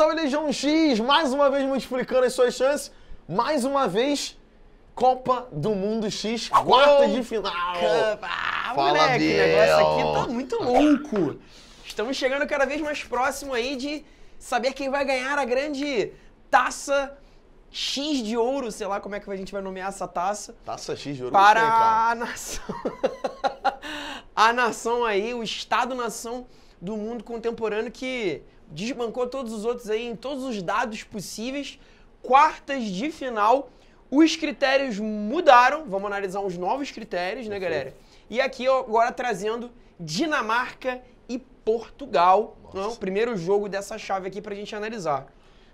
salve Legião X! Mais uma vez multiplicando as suas chances. Mais uma vez, Copa do Mundo X, quarta de final. Fala, moleque, o negócio aqui tá muito louco. Estamos chegando cada vez mais próximo aí de saber quem vai ganhar a grande taça X de ouro, sei lá como é que a gente vai nomear essa taça. Taça X de ouro, para gostei, cara. a nação. A nação aí, o Estado-nação do mundo contemporâneo que desbancou todos os outros aí em todos os dados possíveis. Quartas de final, os critérios mudaram, vamos analisar os novos critérios, né, galera? E aqui, ó, agora trazendo Dinamarca e Portugal, o primeiro jogo dessa chave aqui pra gente analisar.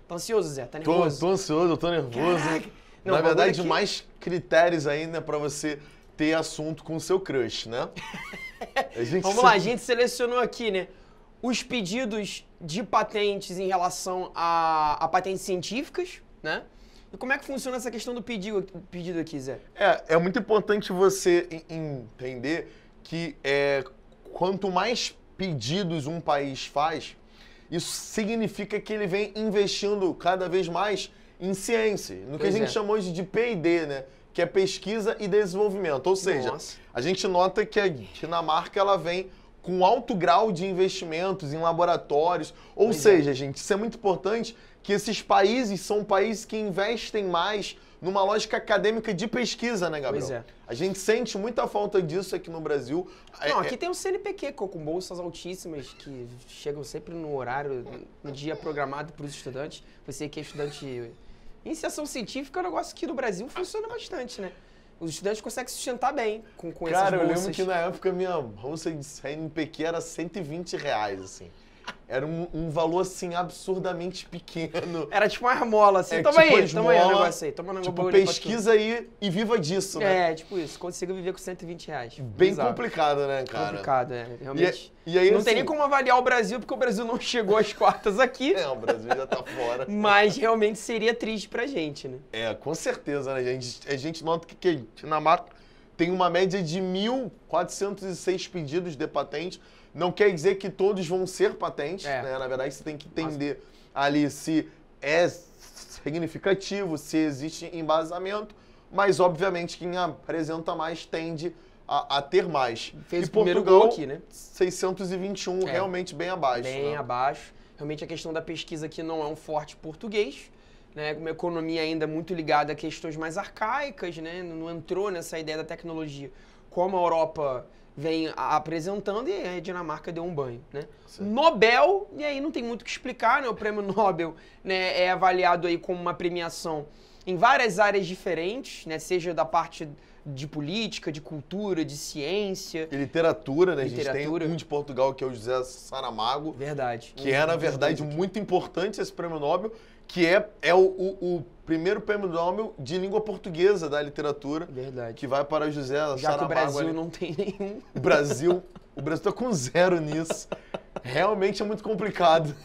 Tá ansioso, Zé? Tá nervoso? Tô ansioso, tô nervoso. Não, na verdade, aqui... mais critérios ainda pra você ter assunto com o seu crush, né? Vamos lá, a gente selecionou aqui, né, os pedidos de patentes em relação a patentes científicas, né? E como é que funciona essa questão do pedido aqui, Zé? É muito importante você entender que quanto mais pedidos um país faz, isso significa que ele vem investindo cada vez mais em ciência, no que a gente chamou de P&D, né? Que é pesquisa e desenvolvimento. Ou seja, a gente nota que a Dinamarca ela vem com alto grau de investimentos em laboratórios. Ou seja, gente, isso é muito importante, que esses países são países que investem mais numa lógica acadêmica de pesquisa, né, Gabriel? Pois é. A gente sente muita falta disso aqui no Brasil. Não, aqui tem o CNPq, com bolsas altíssimas, que chegam sempre no horário, no dia programado para os estudantes. Você que é estudante... Iniciação científica é um negócio que no Brasil funciona bastante, né? Os estudantes conseguem se sustentar bem com essas bolsas. Cara, eu lembro que na época minha bolsa de CNPq era R$120, assim. Era um valor, assim, absurdamente pequeno. Era tipo uma armola, assim. Toma aí o negócio aí. Toma um negócio tipo, pesquisa aí e viva disso, né? Tipo isso. Consiga viver com R$120. Bem complicado, né, cara? Complicado, realmente. E aí, não assim, tem nem como avaliar o Brasil, porque o Brasil não chegou às quartas aqui. O Brasil já tá fora. Mas realmente seria triste pra gente, né? Com certeza, né, gente? A gente nota que a Dinamarca tem uma média de 1.406 pedidos de patente. Não quer dizer que todos vão ser patentes, né? Na verdade, você tem que entender ali se é significativo, se existe embasamento, mas, obviamente, quem apresenta mais tende a ter mais. Fez o primeiro gol aqui, né? 621, realmente bem abaixo. Bem abaixo. Realmente a questão da pesquisa aqui não é um forte português, né? Uma economia ainda muito ligada a questões mais arcaicas, né? Não entrou nessa ideia da tecnologia como a Europa vem apresentando, e a Dinamarca deu um banho, né? Certo. Nobel, e aí não tem muito o que explicar, né? O prêmio Nobel, né, é avaliado aí como uma premiação em várias áreas diferentes, né? Seja da parte de política, de cultura, de ciência. E literatura, né? Literatura. A gente tem um de Portugal, que é o José Saramago. Verdade. Que é, na verdade, muito importante esse prêmio Nobel, que é o primeiro prêmio Nobel de língua portuguesa da literatura. Verdade. Que vai para José Saramago. Já que o Brasil não tem nenhum. O Brasil tá com zero nisso. Realmente é muito complicado.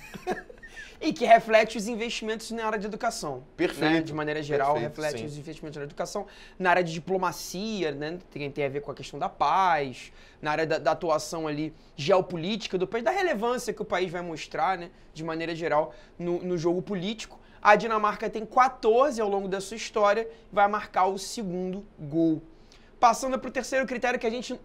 E que reflete os investimentos na área de educação. Perfeito. Né? De maneira geral, reflete sim. os investimentos na educação, na área de diplomacia, né? Tem a ver com a questão da paz, na área da atuação ali geopolítica do país, da relevância que o país vai mostrar, né? De maneira geral, no jogo político. A Dinamarca tem 14 ao longo da sua história, vai marcar o segundo gol. Passando para o terceiro critério que a gente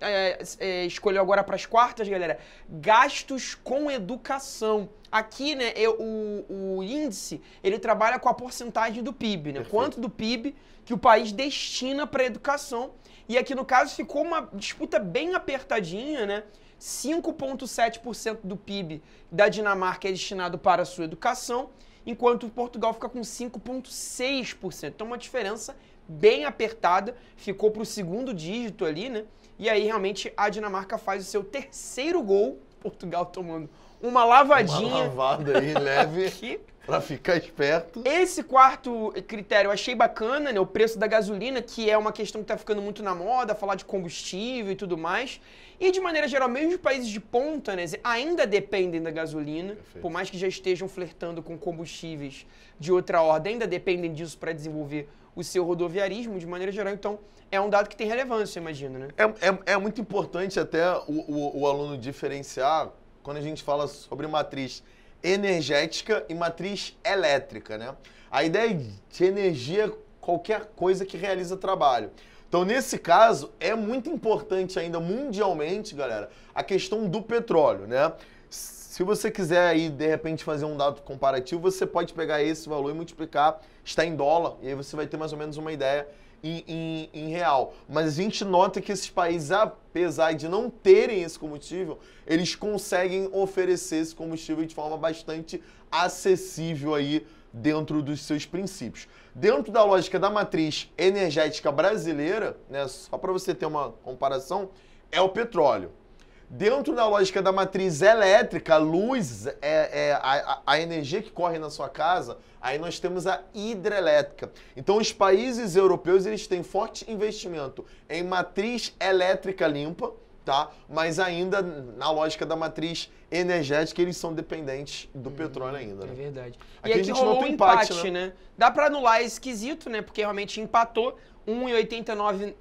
escolheu agora para as quartas, galera, gastos com educação. Aqui, né, o índice, ele trabalha com a porcentagem do PIB, né? Quanto do PIB que o país destina para a educação. E aqui, no caso, ficou uma disputa bem apertadinha, né? 5,7% do PIB da Dinamarca é destinado para a sua educação, enquanto Portugal fica com 5,6%. Então, uma diferença bem apertada, ficou para o segundo dígito ali, né? E aí, realmente, a Dinamarca faz o seu terceiro gol, Portugal tomando uma lavadinha. Uma lavada aí, leve, pra ficar esperto. Esse quarto critério eu achei bacana, né? O preço da gasolina, que é uma questão que tá ficando muito na moda, falar de combustível e tudo mais. E, de maneira geral, mesmo os países de ponta, né, ainda dependem da gasolina. Perfeito. Por mais que já estejam flertando com combustíveis de outra ordem, ainda dependem disso para desenvolver o seu rodoviarismo, de maneira geral. Então, é um dado que tem relevância, imagino, né? É muito importante até o aluno diferenciar quando a gente fala sobre matriz energética e matriz elétrica, né? A ideia de energia é qualquer coisa que realiza trabalho. Então, nesse caso, é muito importante ainda mundialmente, galera, a questão do petróleo, né? Se você quiser aí, de repente, fazer um dado comparativo, você pode pegar esse valor e multiplicar, está em dólar, e aí você vai ter mais ou menos uma ideia em real. Mas a gente nota que esses países, apesar de não terem esse combustível, eles conseguem oferecer esse combustível de forma bastante acessível aí dentro dos seus princípios. Dentro da lógica da matriz energética brasileira, né, só para você ter uma comparação, é o petróleo. Dentro da lógica da matriz elétrica, a luz a energia que corre na sua casa, aí nós temos a hidrelétrica. Então, os países europeus, eles têm forte investimento em matriz elétrica limpa, tá? Mas ainda na lógica da matriz energética, eles são dependentes do petróleo ainda, né? É verdade. Aqui E aqui a gente rolou nota um um empate, empate, né? Dá pra anular esse quesito, né? Porque realmente empatou 1,89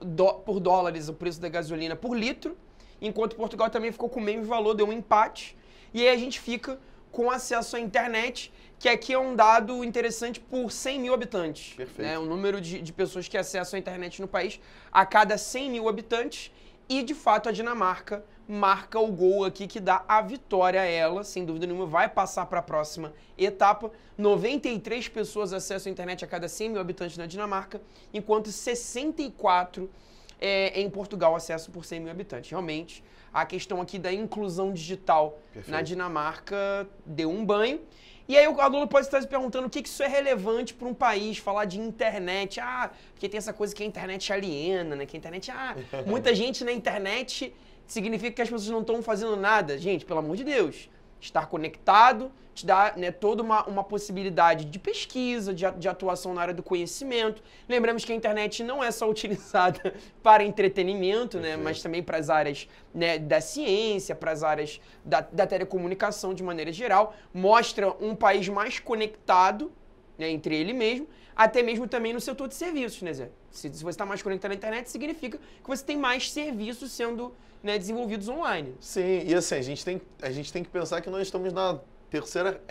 por dólares o preço da gasolina por litro, enquanto Portugal também ficou com o mesmo valor, deu um empate. E aí a gente fica com acesso à internet, que aqui é um dado interessante por 100 mil habitantes. Perfeito. Né? O número de pessoas que acessam a internet no país a cada 100 mil habitantes. E, de fato, a Dinamarca marca o gol aqui que dá a vitória a ela, sem dúvida nenhuma, vai passar para a próxima etapa. 93 pessoas acessam a internet a cada 100 mil habitantes na Dinamarca, enquanto 64 em Portugal acesso por 100 mil habitantes. Realmente, a questão aqui da inclusão digital na Dinamarca deu um banho. E aí o aluno pode estar se perguntando o que isso é relevante para um país, falar de internet. Porque tem essa coisa que a internet aliena, né? Que a internet, muita gente na internet significa que as pessoas não estão fazendo nada. Gente, pelo amor de Deus, estar conectado te dá, né, toda uma possibilidade de pesquisa, de atuação na área do conhecimento. Lembramos que a internet não é só utilizada para entretenimento, né, mas também para as áreas, né, da ciência, para as áreas da telecomunicação de maneira geral. Mostra um país mais conectado, né, entre ele mesmo, até mesmo também no setor de serviços, né, Zé? Se você está mais conectado à internet, significa que você tem mais serviços sendo, né, desenvolvidos online. Sim, e assim, a gente tem que pensar que nós estamos na terceira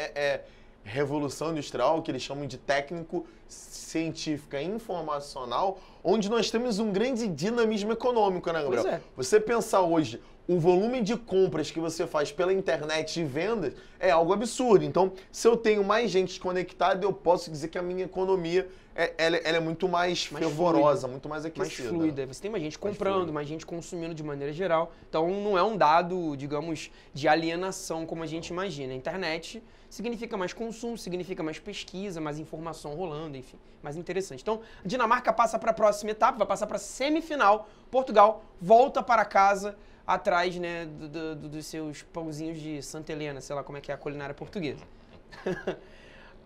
revolução industrial, que eles chamam de técnico científica informacional, onde nós temos um grande dinamismo econômico, né, Gabriel? Pois é. Você pensar hoje, o volume de compras que você faz pela internet e vendas é algo absurdo. Então, se eu tenho mais gente conectada, eu posso dizer que a minha economia ela é muito mais fervorosa, fluida, muito mais aquecida. Mais fluida. Você tem mais gente comprando, mais gente consumindo de maneira geral. Então, não é um dado, digamos, de alienação como a gente imagina. A internet significa mais consumo, significa mais pesquisa, mais informação rolando, enfim, mais interessante. Então, a Dinamarca passa para a próxima etapa, vai passar para a semifinal. Portugal volta para casa atrás, né, dos seus pãozinhos de Santa Helena, sei lá como é que é a culinária portuguesa.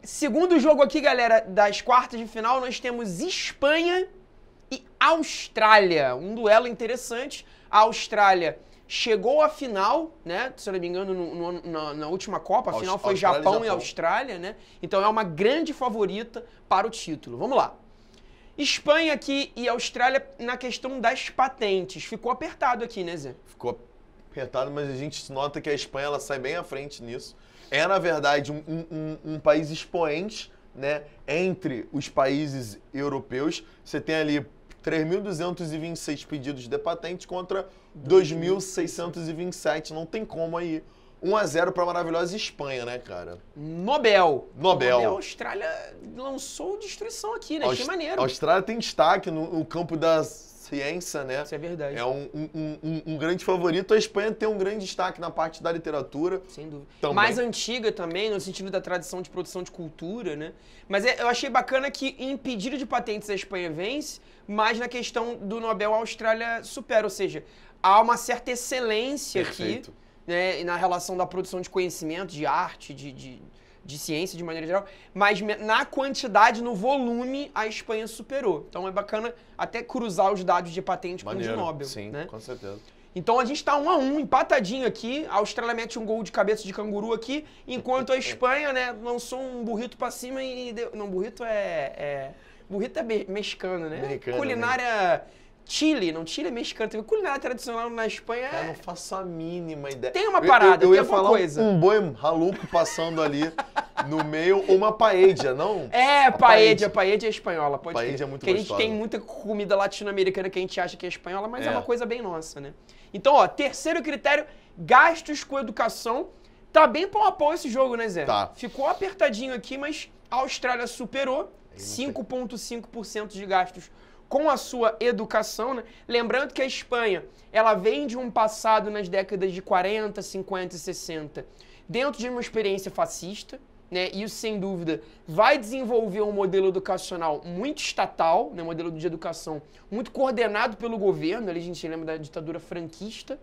Segundo jogo aqui, galera, das quartas de final, nós temos Espanha e Austrália. Um duelo interessante. A Austrália chegou à final, né? Se eu não me engano, na última Copa. A final foi Japão e Austrália, né? Então é uma grande favorita para o título. Vamos lá. Espanha aqui e Austrália na questão das patentes. Ficou apertado aqui, né, Zé? Ficou apertado, mas a gente nota que a Espanha ela sai bem à frente nisso. É, na verdade, um país expoente, né, entre os países europeus. Você tem ali 3.226 pedidos de patente contra 2.627. Não tem como aí. 1-0 para a maravilhosa Espanha, né, cara? Nobel. A Austrália lançou destruição aqui, né? Achei maneiro. A Austrália tem destaque no campo da ciência, né? Isso é verdade. É um grande favorito. A Espanha tem um grande destaque na parte da literatura. Sem dúvida. Também. Mais antiga também, no sentido da tradição de produção de cultura, né? Mas eu achei bacana que em pedido de patentes a Espanha vence, mas na questão do Nobel a Austrália supera. Ou seja, há uma certa excelência Perfeito. aqui, né, na relação da produção de conhecimento, de arte, de ciência de maneira geral, mas na quantidade, no volume, a Espanha superou. Então é bacana até cruzar os dados de patente com o de Nobel. Sim, né? Com certeza. Então a gente tá 1-1, empatadinho aqui. A Austrália mete um gol de cabeça de canguru aqui, enquanto a Espanha, né, lançou um burrito pra cima e deu... Não, burrito é... Burrito é mexicano, né? Mexicano, culinária Chile, não, Chile é mexicano, tem culinária tradicional na Espanha. Eu não faço a mínima ideia. Tem uma parada, eu tem ia alguma falar coisa. um boi maluco passando ali no meio, ou uma paella, não? É, paella é espanhola, pode Paella crer. é muito Porque a gente gostosa. tem muita comida latino-americana que a gente acha que é espanhola, mas é É. uma coisa bem nossa, né? Então, ó, terceiro critério, gastos com educação. Tá bem pau a pau esse jogo, né, Zé? Tá. Ficou apertadinho aqui, mas a Austrália superou 5,5% de gastos com a sua educação, né? Lembrando que a Espanha, ela vem de um passado nas décadas de 40, 50 e 60, dentro de uma experiência fascista, né? Isso, sem dúvida, vai desenvolver um modelo educacional muito estatal, né? Um modelo de educação muito coordenado pelo governo, ali a gente lembra da ditadura franquista,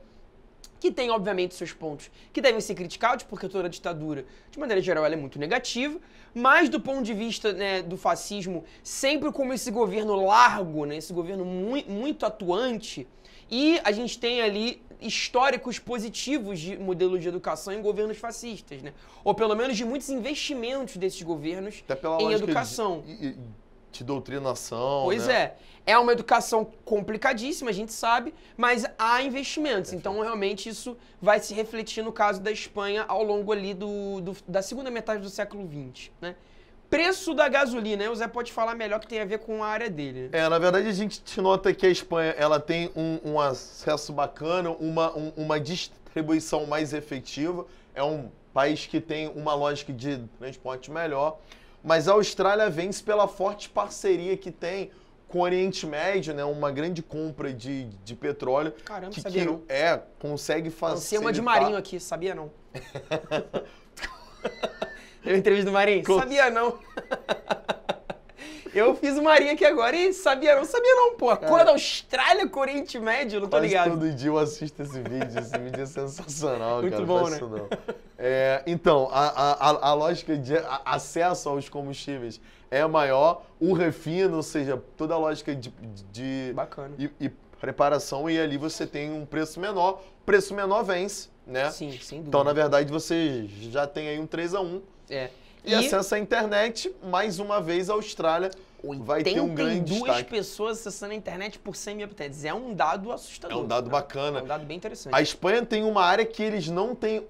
que tem, obviamente, seus pontos que devem ser criticados, porque toda ditadura, de maneira geral, ela é muito negativa, mas do ponto de vista, né, do fascismo, sempre como esse governo largo, né, esse governo muito atuante, e a gente tem ali históricos positivos de modelos de educação em governos fascistas, né? Ou pelo menos de muitos investimentos desses governos Até pela em lógica educação. de doutrinação, Pois né? é uma educação complicadíssima, a gente sabe, mas há investimentos. Então, realmente, isso vai se refletir no caso da Espanha ao longo ali da segunda metade do século XX, né? Preço da gasolina, né? O Zé pode falar melhor, que tem a ver com a área dele, né? Na verdade, a gente nota que a Espanha ela tem um acesso bacana, uma distribuição mais efetiva. É um país que tem uma lógica de transporte melhor. Mas a Austrália vence pela forte parceria que tem com o Oriente Médio, né? Uma grande compra de petróleo. Caramba, que sabia não. consegue Lancei facilitar... uma de Marinho aqui, sabia não. Deu entrevista do Marinho? Sabia não. Eu fiz o Marinho aqui agora e sabia não, pô. A cor da Austrália com o Oriente Médio, não tô Quase ligado. todo dia eu assisto esse vídeo é sensacional, Muito cara. bom, Faz né? isso não. Então, a lógica de acesso aos combustíveis é maior, o refino, ou seja, toda a lógica de Bacana. e preparação, e ali você tem um preço menor. O preço menor vence, né? Sim, sem dúvida. Então, na verdade, você já tem aí um 3-1. É. E acesso à internet, mais uma vez, a Austrália vai ter um grande 82 destaque. pessoas acessando a internet por 100 mil habitantes. É um dado É assustador. um dado né? bacana. É um dado bem interessante. A Espanha tem uma área que eles não têm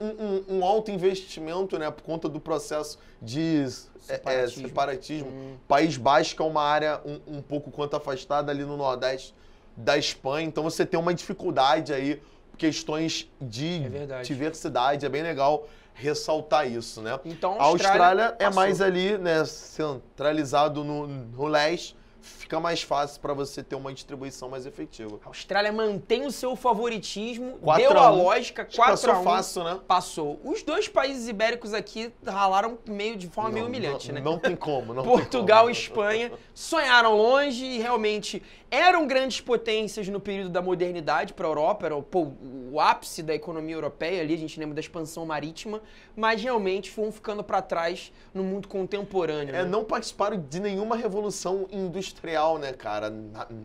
um alto investimento, né? Por conta do processo de separatismo. País Basco é uma área um pouco quanto afastada ali no nordeste da Espanha. Então você tem uma dificuldade aí, questões de diversidade. É bem legal ressaltar isso, né? Então, A Austrália é passou. mais ali, né? Centralizado no leste. Fica mais fácil para você ter uma distribuição mais efetiva. A Austrália mantém o seu favoritismo, 4 deu a a 1. lógica, Acho que passou 4-1. fácil, né? Passou. Os dois países ibéricos aqui ralaram de forma meio humilhante, né? Não tem como. Portugal e Espanha sonharam longe e realmente eram grandes potências no período da modernidade para a Europa, era o ápice da economia europeia ali, a gente lembra da expansão marítima, mas realmente foram ficando para trás no mundo contemporâneo. Né? Não participaram de nenhuma revolução industrial, né, cara,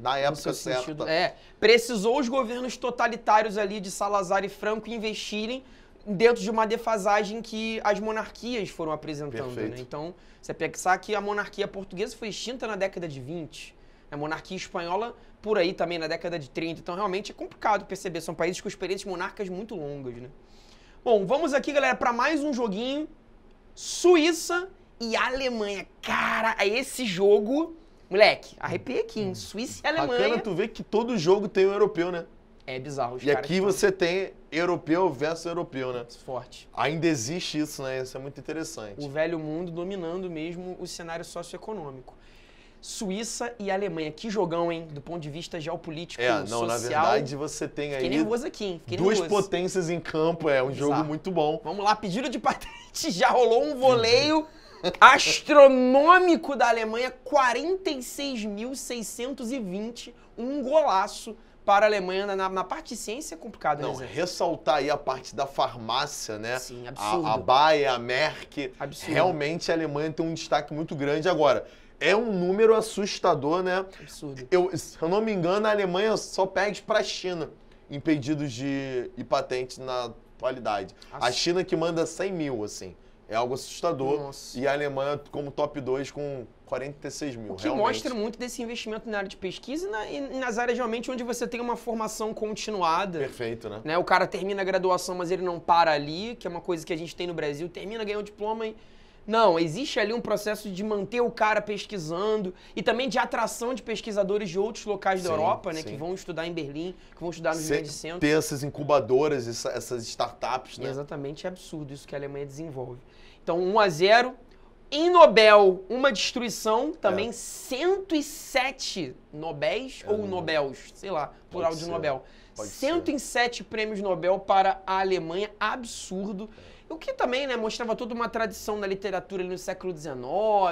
na época certa. Precisou os governos totalitários ali de Salazar e Franco investirem dentro de uma defasagem que as monarquias foram apresentando. Né? Então, você pensar que a monarquia portuguesa foi extinta na década de 20, a monarquia espanhola por aí também na década de 30. Então, realmente é complicado perceber. São países com experiências monárquicas muito longas, né? Bom, vamos aqui, galera, para mais um joguinho. Suíça e Alemanha. Cara, esse jogo... Moleque, arrepiei aqui, hein? Suíça e Alemanha. Bacana tu ver que todo jogo tem um europeu, né? É bizarro. Os e aqui você tem europeu versus europeu, né? Forte. Ainda existe isso, né? Isso é muito interessante. O velho mundo dominando mesmo o cenário socioeconômico. Suíça e Alemanha. Que jogão, hein? Do ponto de vista geopolítico, social. Na verdade você tem aí... Fiquei nervoso aqui, hein? Duas potências em campo, um jogo muito bom. Vamos lá, pedido de patente. Já rolou um voleio astronômico da Alemanha, 46.620, um golaço para a Alemanha. Na parte de ciência é complicado, né? Ressaltar aí a parte da farmácia, né? Sim, absurdo. A Bayer, a Merck. Absurdo. Realmente a Alemanha tem um destaque muito grande. Agora, é um número assustador, né? Absurdo. Se eu não me engano, a Alemanha só perde para a China em pedidos e patentes na atualidade. A China que manda 100 mil, assim. é algo assustador. Nossa. E a Alemanha como top 2 com 46 mil. O que mostra muito desse investimento na área de pesquisa e nas áreas realmente onde você tem uma formação continuada. Perfeito, né? O cara termina a graduação, mas ele não para ali, que é uma coisa que a gente tem no Brasil. Termina, ganha o diploma e... Não, existe ali um processo de manter o cara pesquisando e também de atração de pesquisadores de outros locais da Europa, né? Que vão estudar em Berlim, que vão estudar nos grandes centros. Ter essas incubadoras, essas startups, né? Exatamente, é absurdo isso que a Alemanha desenvolve. Então, 1-0. Em Nobel, uma destruição, também 107 Nobéis ou Nobels, sei lá, plural de Nobel. 107 prêmios Nobel para a Alemanha, absurdo. O que também, né, mostrava toda uma tradição na literatura ali no século XIX,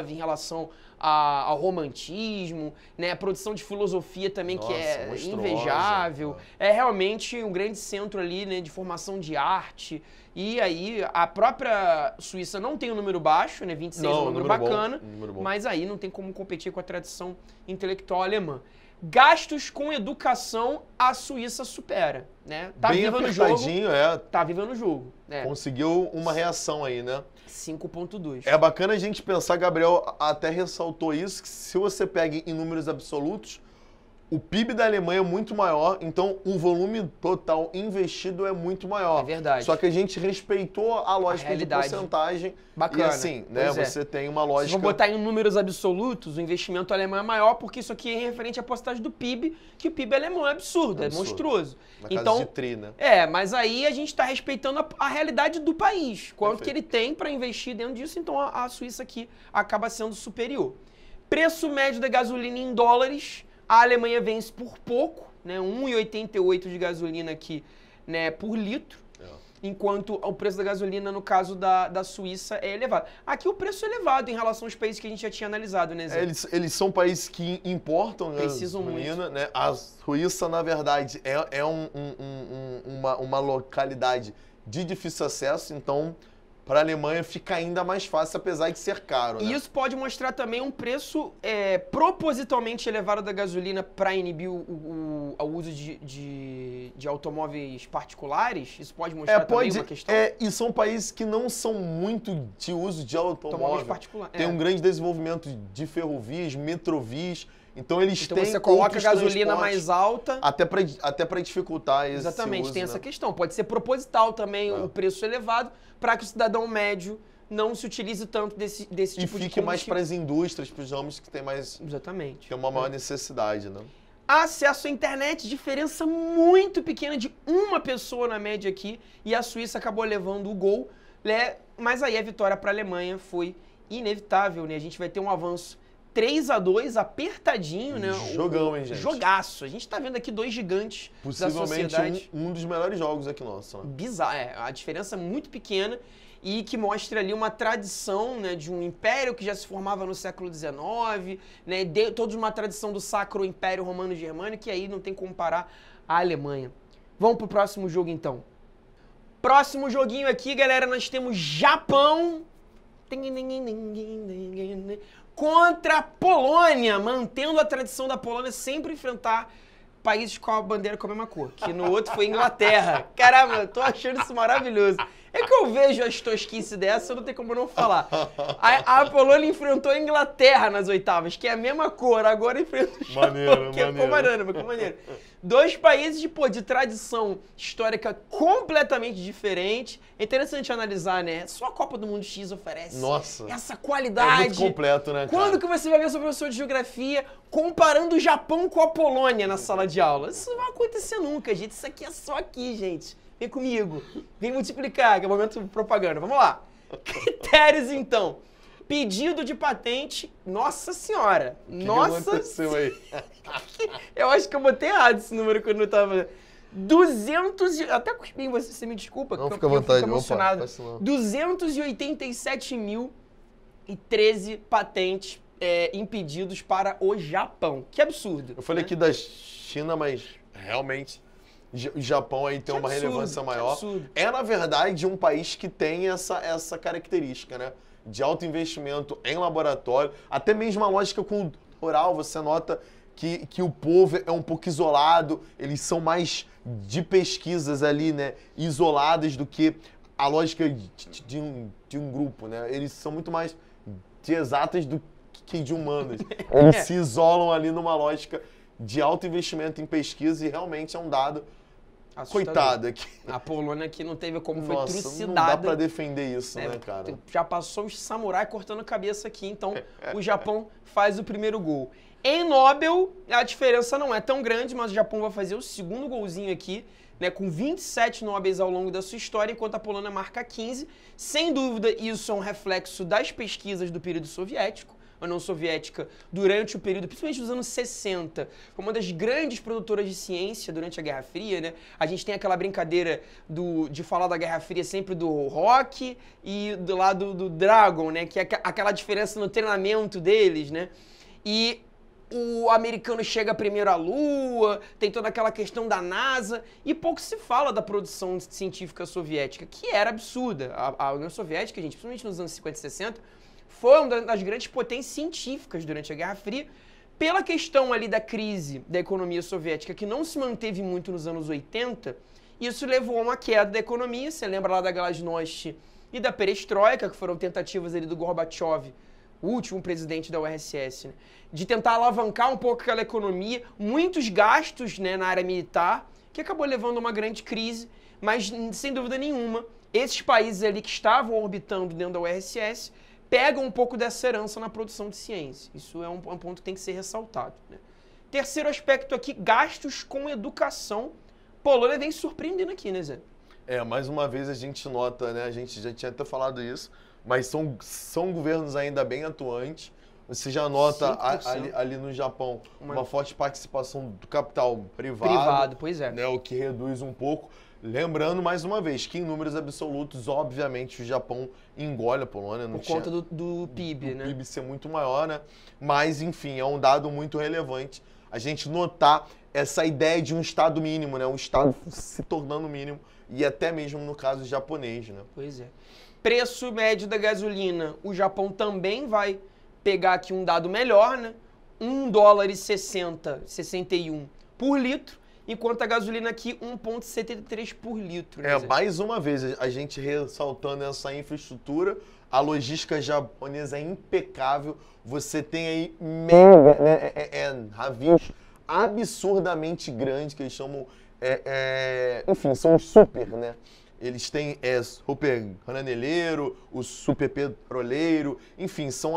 em relação ao romantismo, né, a produção de filosofia também, que é invejável. É realmente um grande centro ali, né, de formação de arte. E aí, a própria Suíça não tem um número baixo, né, 26 é um número bacana, mas aí não tem como competir com a tradição intelectual alemã. Gastos com educação, a Suíça supera, né? Tá bem viva no jogo. Tá viva no jogo. Né? Conseguiu uma reação aí, né? 5.2. É bacana a gente pensar, Gabriel até ressaltou isso, que se você pega em números absolutos, o PIB da Alemanha é muito maior, então o volume total investido é muito maior. É verdade. Só que a gente respeitou a lógica de porcentagem. Bacana. E assim, né, você tem uma lógica... Se for botar em números absolutos, o investimento alemão é maior, porque isso aqui é referente à porcentagem do PIB, que o PIB alemão é absurdo, é monstruoso. Na casa de tri, né? Mas aí a gente está respeitando a realidade do país, quanto que ele tem para investir dentro disso, então a Suíça aqui acaba sendo superior. Preço médio da gasolina em dólares... A Alemanha vence por pouco, né? 1,88 de gasolina aqui, né, por litro, enquanto o preço da gasolina, no caso da Suíça, é elevado. Aqui o preço é elevado em relação aos países que a gente já tinha analisado, né, Zé? Eles são países que importam Precisam gasolina, muito. né? A Suíça, na verdade, é uma localidade de difícil acesso, então... Para a Alemanha fica ainda mais fácil, apesar de ser caro, né? E isso pode mostrar também um preço propositalmente elevado da gasolina para inibir o uso de automóveis particulares. Isso pode mostrar também uma questão? E são países que não são muito de uso de automóveis particulares. Tem um grande desenvolvimento de ferrovias, metrovias. Então eles têm você coloca a gasolina mais alta. Até para dificultar esse Exatamente, uso, tem essa questão. Pode ser proposital também o preço elevado para que o cidadão médio não se utilize tanto desse tipo de combustível. E fique mais para as indústrias, para os ramos que tem mais... Exatamente. Tem uma maior necessidade, né? Acesso à internet, diferença muito pequena de uma pessoa na média aqui. E a Suíça acabou levando o gol. Né? Mas aí a vitória para a Alemanha foi inevitável, né? A gente vai ter um avanço 3-2, apertadinho, né? Jogão, hein, gente? Jogaço. A gente tá vendo aqui dois gigantes da sociedade. Possivelmente um dos melhores jogos aqui nosso. Né? Bizarro. A diferença é muito pequena e que mostra ali uma tradição, né, de um império que já se formava no século XIX, né? Toda uma tradição do Sacro Império Romano-Germânico, que aí não tem como comparar a Alemanha. Vamos pro próximo jogo, então. Próximo joguinho aqui, galera, nós temos Japão contra a Polônia, mantendo a tradição da Polônia sempre enfrentar países com a bandeira com a mesma cor, que no outro foi Inglaterra. Caramba, eu tô achando isso maravilhoso. É que eu vejo as tosquices dessa, eu não tenho como não falar. A Polônia enfrentou a Inglaterra nas oitavas, que é a mesma cor, agora enfrenta o Japão, que ficou maneiro. Dois países de tradição histórica completamente diferente. É interessante analisar, né? Só a Copa do Mundo X oferece essa qualidade. É muito completo, né, cara? Quando que você vai ver seu professor de geografia comparando o Japão com a Polônia na sala de aula? Isso não vai acontecer nunca, gente. Isso aqui é só aqui, gente. Vem comigo. Vem multiplicar, que é o momento de propaganda. Vamos lá. Critérios, então. Pedido de patente. Nossa senhora. Nossa. Que aconteceu aí? Eu acho que eu botei errado esse número quando eu tava... 200... Até cuspi em você me desculpa. Não, fica à vontade. Eu fico emocionado. 287.013 patentes impedidos para o Japão. Que absurdo. Eu falei aqui da China, mas realmente... O Japão aí tem uma relevância maior. É, na verdade, um país que tem essa característica, né? De alto investimento em laboratório, até mesmo a lógica cultural, você nota que o povo é um pouco isolado, eles são mais de pesquisas ali, né? Isoladas do que a lógica de um grupo, né? Eles são muito mais de exatas do que de humanas. Eles se isolam ali numa lógica de alto investimento em pesquisa e realmente é um dado coitada. A Polônia aqui não teve como, foi Nossa, trucidada. não dá pra defender isso, né, cara? Já passou os samurai cortando cabeça aqui, então o Japão faz o primeiro gol. Em Nobel, a diferença não é tão grande, mas o Japão vai fazer o segundo golzinho aqui, né, com 27 Nobels ao longo da sua história, enquanto a Polônia marca 15. Sem dúvida, isso é um reflexo das pesquisas do período soviético. A União Soviética, durante o período, principalmente dos anos 60, foi uma das grandes produtoras de ciência durante a Guerra Fria, né? A gente tem aquela brincadeira de falar da Guerra Fria sempre do rock e do lado do Dragon, né? Que é aquela diferença no treinamento deles, né? E o americano chega primeiro à Lua, tem toda aquela questão da NASA, e pouco se fala da produção científica soviética, que era absurda. A União Soviética, gente, principalmente nos anos 50 e 60, foi uma das grandes potências científicas durante a Guerra Fria, pela questão ali da crise da economia soviética, que não se manteve muito nos anos 80, isso levou a uma queda da economia. Você lembra lá da Glasnost e da Perestroika, que foram tentativas ali do Gorbachev, o último presidente da URSS, né, de tentar alavancar um pouco aquela economia, muitos gastos, né, na área militar, que acabou levando a uma grande crise, mas sem dúvida nenhuma, esses países ali que estavam orbitando dentro da URSS pegam um pouco dessa herança na produção de ciência. Isso é um ponto que tem que ser ressaltado, né? Terceiro aspecto aqui, gastos com educação. Polônia vem surpreendendo aqui, né, Zé? Mais uma vez a gente nota, né? A gente já tinha até falado isso, mas são governos ainda bem atuantes. Você já nota ali no Japão uma forte participação do capital privado. Privado, pois é. Né, o que reduz um pouco. Lembrando, mais uma vez, que em números absolutos, obviamente, o Japão engole a Polônia. Por conta do PIB, né? O PIB ser muito maior, né? Mas, enfim, é um dado muito relevante a gente notar essa ideia de um Estado mínimo, né? Um Estado se tornando mínimo, e até mesmo no caso japonês, né? Pois é. Preço médio da gasolina. O Japão também vai pegar aqui um dado melhor, né? $1,60, por litro. Enquanto a gasolina aqui, 1,73 por litro. Né? Mais uma vez, a gente ressaltando essa infraestrutura, a logística japonesa é impecável. Você tem aí navios absurdamente grandes, que eles chamam, enfim, são super, né? Eles têm super graneleiro, o super petroleiro, enfim, são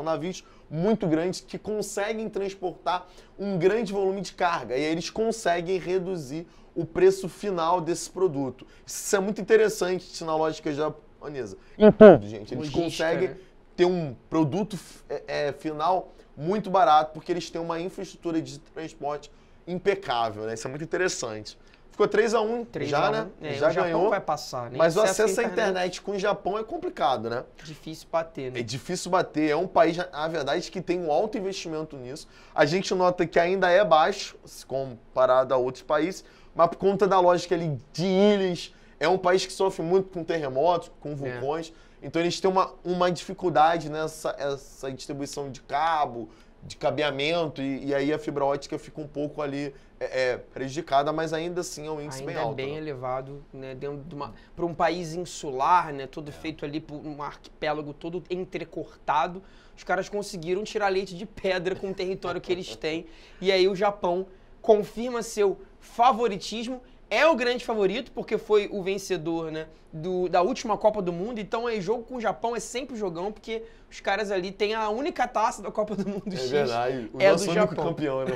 navios muito grandes que conseguem transportar um grande volume de carga. E aí eles conseguem reduzir o preço final desse produto. Isso é muito interessante na lógica japonesa. Em tudo, gente. Eles conseguem ter um produto final muito barato, porque eles têm uma infraestrutura de transporte impecável, né? Isso é muito interessante. Ficou 3-1 já, né? Já o ganhou. Japão vai passar, né? Mas o acesso à internet com o Japão é complicado, né? Difícil bater, né? É difícil bater. É um país, na verdade, que tem um alto investimento nisso. A gente nota que ainda é baixo, se comparado a outros países, mas por conta da lógica ali de ilhas, é um país que sofre muito com terremotos, com vulcões. Então eles têm uma dificuldade nessa distribuição de cabo, de cabeamento, e aí a fibra ótica fica um pouco ali prejudicada, mas ainda assim é um índice bem alto. Ainda é bem elevado, né? Dentro de para um país insular, né? Todo feito ali por um arquipélago todo entrecortado, os caras conseguiram tirar leite de pedra com o território que eles têm. E aí o Japão confirma seu favoritismo. É o grande favorito, porque foi o vencedor, né, da última Copa do Mundo. Então, jogo com o Japão é sempre jogão, porque os caras ali têm a única taça da Copa do Mundo X. É verdade, o nosso único campeão, né?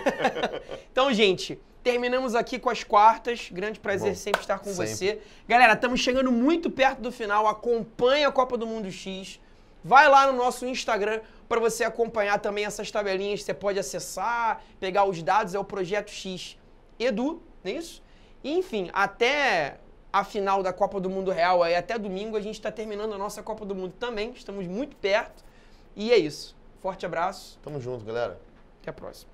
Então, gente, terminamos aqui com as quartas. Grande prazer sempre estar com você. Galera, estamos chegando muito perto do final. Acompanha a Copa do Mundo X. Vai lá no nosso Instagram para você acompanhar também essas tabelinhas. Você pode acessar, pegar os dados. É o Projeto X Edu, não é isso? E, enfim, até a final da Copa do Mundo Real, aí até domingo, a gente está terminando a nossa Copa do Mundo também. Estamos muito perto. E é isso. Forte abraço. Tamo junto, galera. Até a próxima.